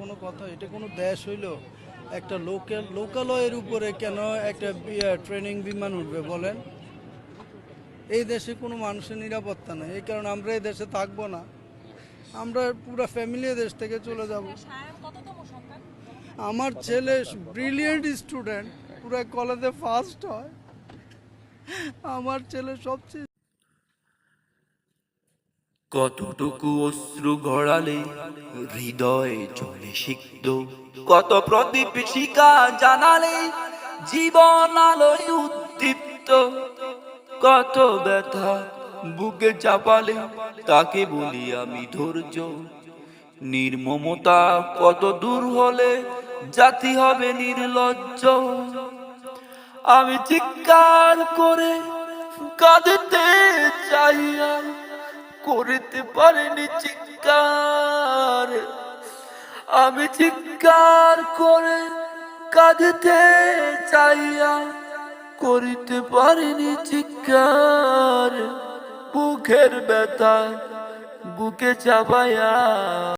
কোনো কথা, এটা কোনো দেশ হইল? একটা লোকালয়ের উপরে কেন একটা ট্রেনিং বিমান উঠবে বলেন? এই দেশে কোনো মানুষের নিরাপত্তা নেই, এই কারণে আমরা এই দেশে থাকবো না, আমরা পুরো ফ্যামিলি দেশ থেকে চলে যাব। আমার ছেলে ব্রিলিয়েন্ট স্টুডেন্ট, পুরো কলেজে ফার্স্ট হয়। আমার ছেলে সবচেয়ে কতটুকু অশ্রু গড়ালে হৃদয়ে চলে সিক্ত, কত প্রদীপ শিখা জানালে জীবন আলোয় উদ্দীপ্ত, কত ব্যথা বুকে চাপালে তাকে বলি আমি ধৈর্য। নির্মমতা কত দূর হলে জাতি হবে নির্লজ্জ। আমি চিৎকার করে কাঁদতে চাইয়া করতে পারিনি চিৎকার, আমি চিৎকার করে কাঁদতে চাইয়া করিতে পারিনি চিৎকার, বুকের ব্যথা বুকে চাপায়া।